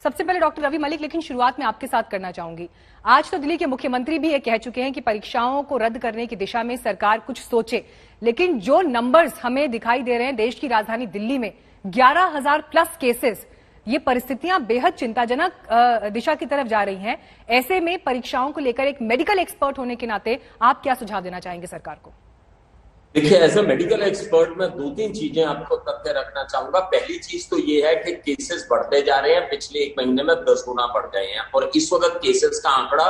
सबसे पहले डॉक्टर रवि मलिक, लेकिन शुरुआत में आपके साथ करना चाहूंगी। आज तो दिल्ली के मुख्यमंत्री भी ये कह चुके हैं कि परीक्षाओं को रद्द करने की दिशा में सरकार कुछ सोचे, लेकिन जो नंबर्स हमें दिखाई दे रहे हैं देश की राजधानी दिल्ली में 11,000 प्लस केसेस, ये परिस्थितियां बेहद चिंताजनक दिशा की तरफ जा रही हैं। ऐसे में परीक्षाओं को लेकर एक मेडिकल एक्सपर्ट होने के नाते आप क्या सुझाव देना चाहेंगे सरकार को? देखिए, एज ए मेडिकल एक्सपर्ट मैं 2-3 चीजें आपको तथ्य रखना चाहूंगा। पहली चीज तो ये है कि केसेस बढ़ते जा रहे हैं, पिछले 1 महीने में 10 गुना बढ़ गए हैं और इस वक्त केसेस का आंकड़ा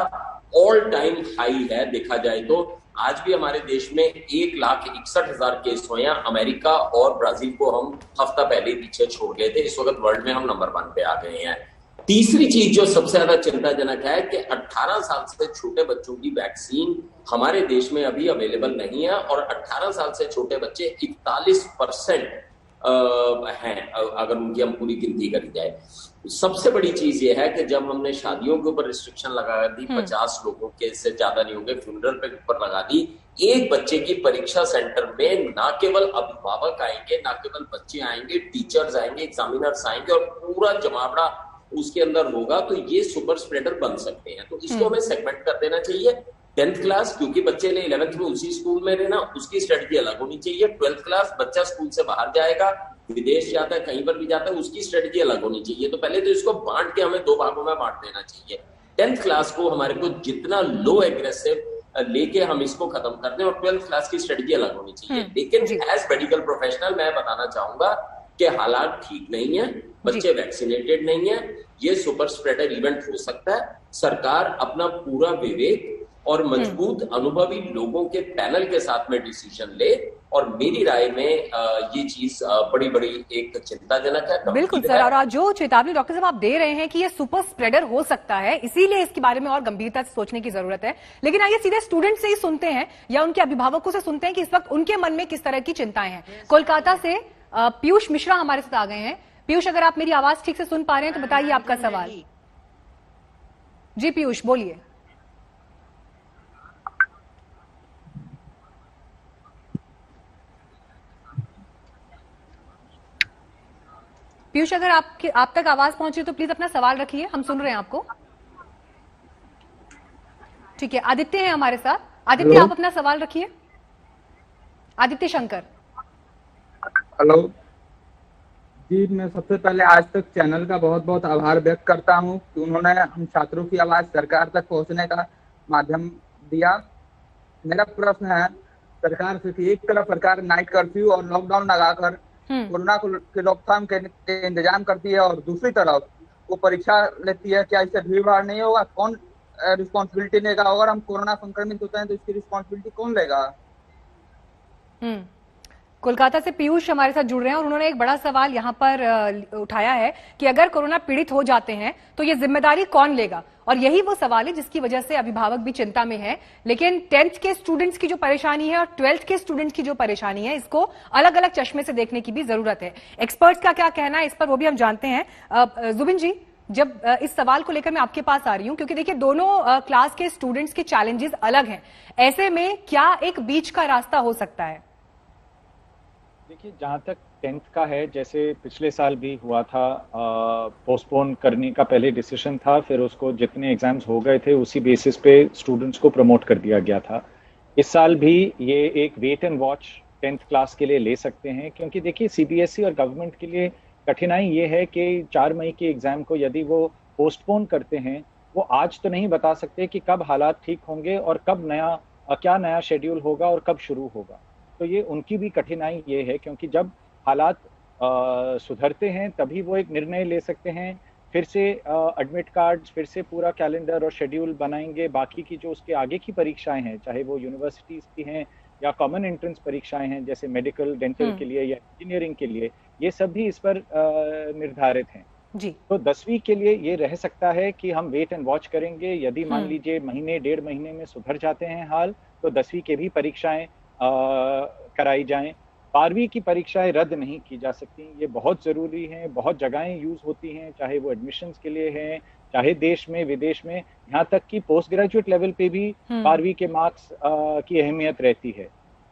ऑल टाइम हाई है। देखा जाए तो आज भी हमारे देश में 1,61,000 केस हुए हैं। अमेरिका और ब्राजील को हम हफ्ता पहले पीछे छोड़ गए थे, इस वक्त वर्ल्ड में हम नंबर 1 पे आ गए हैं। तीसरी चीज जो सबसे ज्यादा चिंताजनक है कि 18 साल से छोटे बच्चों की वैक्सीन हमारे देश में अभी अवेलेबल नहीं है और 18 साल से छोटे बच्चे 41% हैं अगर उनकी हम पूरी गिनती करी जाए। सबसे बड़ी चीज ये है कि जब हमने शादियों के ऊपर रिस्ट्रिक्शन लगा दी, 50 लोगों के से ज्यादा नहीं होंगे, फ्यूनरल पे ऊपर लगा दी, एक बच्चे की परीक्षा सेंटर में ना केवल अभिभावक आएंगे, ना केवल बच्चे आएंगे, टीचर्स आएंगे, एग्जामिनर्स आएंगे और पूरा जमावड़ा उसके अंदर होगा, तो ये सुपर स्प्रेडर बन सकते हैं। तो इसको हमें सेगमेंट कर देना चाहिए। 10th क्लास, क्योंकि बच्चे ने 11th में उसी स्कूल में रहना, उसकी स्ट्रेटजी अलग होनी चाहिए। 12th क्लास बच्चा स्कूल से बाहर जाएगा, विदेश जाता है, कहीं पर भी जाता है, उसकी स्ट्रेटजी अलग होनी चाहिए। तो पहले तो इसको बांट के हमें 2 भागों में बांट देना चाहिए। 10th क्लास को हमारे को जितना लो एग्रेसिव लेके हम इसको खत्म कर दें और 12th क्लास की स्ट्रेटजी अलग होनी चाहिए। लेकिन एज मेडिकल प्रोफेशनल मैं बताना चाहूंगा कि हालात ठीक नहीं है, बच्चे वैक्सीनेटेड नहीं है, ये सुपर स्प्रेडर इवेंट हो सकता है। सरकार अपना पूरा विवेक और मजबूत अनुभवी लोगों के पैनल के साथ में डिसीजन ले और मेरी राय में ये चीज बड़ी बड़ी एक चिंताजनक है। बिल्कुल सर, और आज जो चेतावनी डॉक्टर साहब आप दे रहे हैं कि ये सुपर स्प्रेडर हो सकता है, इसीलिए इसके बारे में और गंभीरता से सोचने की जरूरत है। लेकिन आइए सीधे स्टूडेंट से ही सुनते हैं या उनके अभिभावकों से सुनते हैं कि इस वक्त उनके मन में किस तरह की चिंताएं हैं। कोलकाता से पीयूष मिश्रा हमारे साथ आ गए हैं। पीयूष, अगर आप मेरी आवाज ठीक से सुन पा रहे हैं तो बताइए आपका सवाल। जी पीयूष, बोलिए। पीयूष, अगर आप तक आवाज पहुंची तो प्लीज अपना सवाल रखिए, हम सुन रहे हैं आपको। ठीक है, आदित्य है हमारे साथ। आदित्य, आप अपना सवाल रखिए। आदित्य शंकर। हेलो जी, मैं सबसे पहले आज तक चैनल का बहुत बहुत आभार व्यक्त करता हूं कि उन्होंने हम छात्रों की आवाज सरकार तक पहुंचने का माध्यम दिया। मेरा प्रश्न है सरकार से कि एक तरफ सरकार नाइट कर्फ्यू और लॉकडाउन लगाकर कोरोना के रोकथाम के इंतजाम करती है और दूसरी तरफ वो परीक्षा लेती है, क्या इससे भीड़ भाड़ नहीं होगा? कौन रिस्पॉन्सिबिलिटी लेगा? अगर हम कोरोना संक्रमित होते हैं तो इसकी रिस्पॉन्सिबिलिटी कौन लेगा? कोलकाता से पीयूष हमारे साथ जुड़ रहे हैं और उन्होंने एक बड़ा सवाल यहां पर उठाया है कि अगर कोरोना पीड़ित हो जाते हैं तो ये जिम्मेदारी कौन लेगा, और यही वो सवाल है जिसकी वजह से अभिभावक भी चिंता में है। लेकिन 10th के स्टूडेंट्स की जो परेशानी है और 12th के स्टूडेंट्स की जो परेशानी है, इसको अलग अलग चश्मे से देखने की भी जरूरत है। एक्सपर्ट्स का क्या कहना है इस पर वो भी हम जानते हैं। जुबिन जी, जब इस सवाल को लेकर मैं आपके पास आ रही हूं, क्योंकि देखिए दोनों क्लास के स्टूडेंट्स के चैलेंजेस अलग हैं, ऐसे में क्या एक बीच का रास्ता हो सकता है? देखिए, जहाँ तक 10th का है, जैसे पिछले साल भी हुआ था, पोस्टपोन करने का पहले डिसीजन था, फिर उसको जितने एग्जाम्स हो गए थे उसी बेसिस पे स्टूडेंट्स को प्रमोट कर दिया गया था। इस साल भी ये एक wait and watch 10th class के लिए ले सकते हैं, क्योंकि देखिए सीबीएसई और गवर्नमेंट के लिए कठिनाई ये है कि 4 मई के एग्जाम को यदि वो पोस्टपोन करते हैं, वो आज तो नहीं बता सकते कि कब हालात ठीक होंगे और कब क्या नया शेड्यूल होगा और कब शुरू होगा। तो ये उनकी भी कठिनाई ये है, क्योंकि जब हालात सुधरते हैं तभी वो एक निर्णय ले सकते हैं, फिर से एडमिट कार्ड्स, फिर से पूरा कैलेंडर और शेड्यूल बनाएंगे। बाकी की जो उसके आगे की परीक्षाएं हैं, चाहे वो यूनिवर्सिटीज की हैं या कॉमन एंट्रेंस परीक्षाएं हैं जैसे मेडिकल, डेंटल के लिए या इंजीनियरिंग के लिए, ये सब भी इस पर निर्धारित हैं जी। तो 10वीं के लिए ये रह सकता है कि हम वेट एंड वॉच करेंगे। यदि मान लीजिए महीने 1.5 महीने में सुधर जाते हैं हाल, तो 10वीं के भी परीक्षाएं कराई जाएं। 12वीं की परीक्षाएं रद्द नहीं की जा सकती, ये बहुत जरूरी है। बहुत जगहें यूज होती हैं, चाहे वो एडमिशन्स के लिए हैं, चाहे देश में विदेश में, यहाँ तक कि पोस्ट ग्रेजुएट लेवल पे भी 12वीं के मार्क्स की अहमियत रहती है।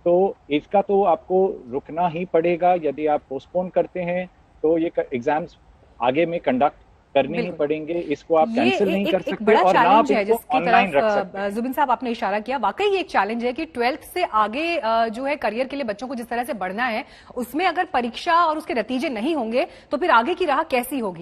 तो इसका तो आपको रुकना ही पड़ेगा। यदि आप पोस्टपोन करते हैं तो ये एग्जाम्स आगे में कंडक्ट करने ही पड़ेंगे, इसको आप कैंसिल नहीं कर एक सकते बड़ा और ना आप चैलेंज है इसको जिसकी ऑनलाइन रख तरफ सकते। जुबिन साहब आपने इशारा किया। वाकई ये एक चैलेंज है कि 12th से आगे जो है करियर के लिए बच्चों को जिस तरह से बढ़ना है, उसमें अगर परीक्षा और उसके नतीजे नहीं होंगे तो फिर आगे की राह कैसी होगी।